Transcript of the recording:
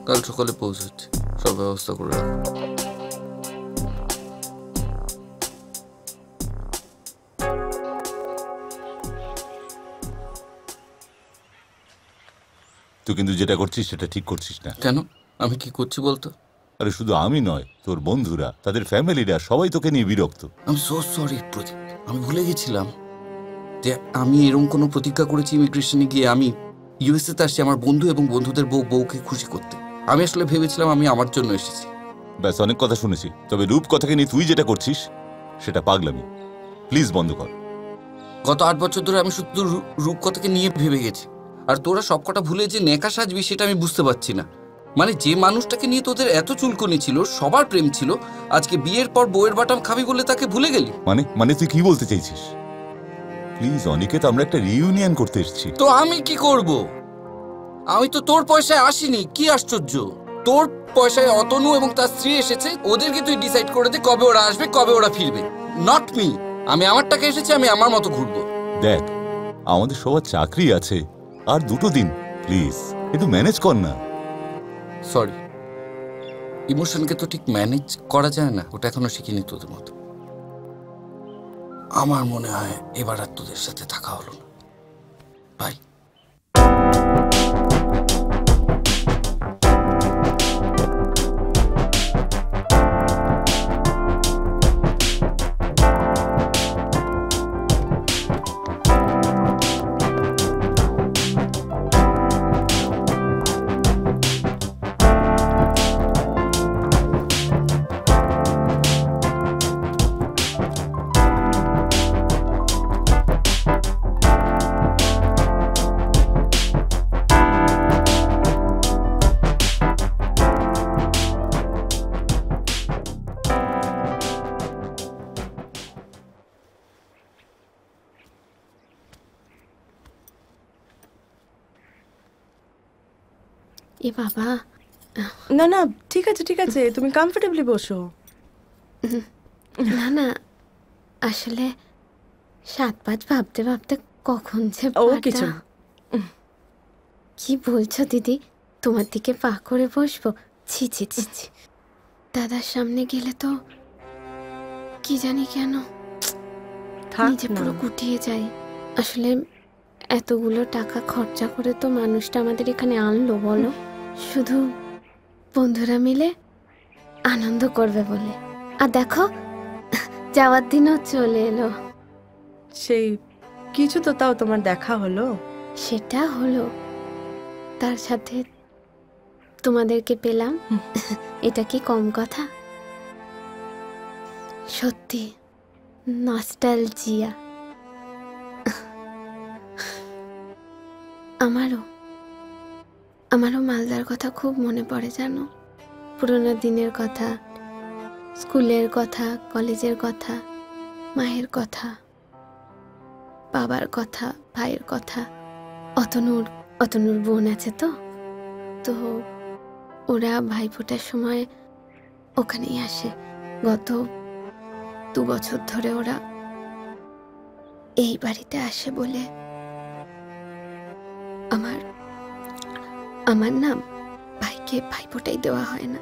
কাল সকালে পৌঁছাচ্ছি, সব ব্যবস্থা করে রাখো। তুই কিন্তু যেটা করছিস সেটা ঠিক করছিস না। কেন? আমি কি করছি বলতো? আরে শুধু আমি নয়, তোর বন্ধুরা, তাদের ফ্যামিলিরা সবাই তোকে নিয়ে বিরক্ত। আমি সো সরি প্রদীপ, আমি ভুলে গেছিলাম যে আমি এরকম কোনো প্রতিজ্ঞা করেছি ইমিগ্রেশনে গিয়ে আমি ইউএসএ তে আসছি আমার বন্ধু এবং বন্ধুদের বউকে খুশি করতে। আমি আসলে ভেবেছিলাম আমি আমার জন্য এসেছি। ব্যাস, অনেক কথা শুনেছি, তবে রূপ কথাকে নিয়ে তুই যেটা করছিস সেটা পাগলামি। প্লিজ বন্ধ কর। গত 8 বছর ধরে আমি শুধু রূপকথাকে নিয়ে ভেবে গেছি, আর তোরা সবকটা ভুলে যে নেকা সাজবি সেটা আমি বুঝতে পারছি না। মানে যে মানুষটাকে নিয়ে তোদের এত চুলকনি ছিল, সবার প্রেম ছিল, আজকে বিয়ের পর বউয়ের বাটাম খাবি বলে তাকে ভুলে গেলি। মানে তুই কি বলতে চাইছিস? প্লিজ অনিকেত, আমরা একটা রিইউনিয়ন করতে এসেছি। তো আমি কি করব? আমি তো তোর পয়সায় আসিনি, কি আশ্চর্য। তোর পয়সায় অতনু এবং তার স্ত্রী এসেছে, ওদেরকে তুই ডিসাইড করে দে কবে ওরা আসবে, কবে ওরা ফিরবে। Not me. আমি আমার টাকা এসেছি, আমি আমার মতো ঘুরবো। দেখ, আমাদের সবার চাকরি আছে, আর 2 দিন প্লিজ একটু ম্যানেজ কর না। সরি, ইমোশনকে তো ঠিক ম্যানেজ করা যায় না, ওটা এখনো শিখিনি তোদের মতো। আমার মনে হয় এবার আর তোদের সাথে থাকা হলো না। বাই। এ বাবা, না না, ঠিক আছে ঠিক আছে, তুমি কমফোর্টেবলি বসো। না না, আসলে 7-5 ভাবতে ভাবতে কখন যে ও কিছু। কি বলছো দিদি? তোমার দিকে পা করে বসবো? ছি ছি ছি ছি। দাদার সামনে গেলে তো কি জানি কেন নিজে পুরো গুটিয়ে যাই। আসলে এতগুলো টাকা খরচা করে তো মানুষটা আমাদের এখানে আনলো বলো, শুধু বন্ধুরা মিলে আনন্দ করবে বলে। আর দেখো, যাওয়ার দিনও চলে এলো। সেই কিছু তো তাও তোমার দেখা হলো। সেটা হলো, তার সাথে তোমাদেরকে পেলাম, এটা কি কম কথা? সত্যি নস্টালজিয়া। আমারও মালদার কথা খুব মনে পড়ে জানো। পুরোনো দিনের কথা, স্কুলের কথা, কলেজের কথা, মায়ের কথা, বাবার কথা, ভাইয়ের কথা। অতনুর বোন আছে তো ওরা ভাইফোঁটার সময় ওখানেই আসে। গত 2 বছর ধরে ওরা এই বাড়িতে আসে বলে আমার নাম ভাইকে ভাইফোঁটাই দেওয়া হয় না।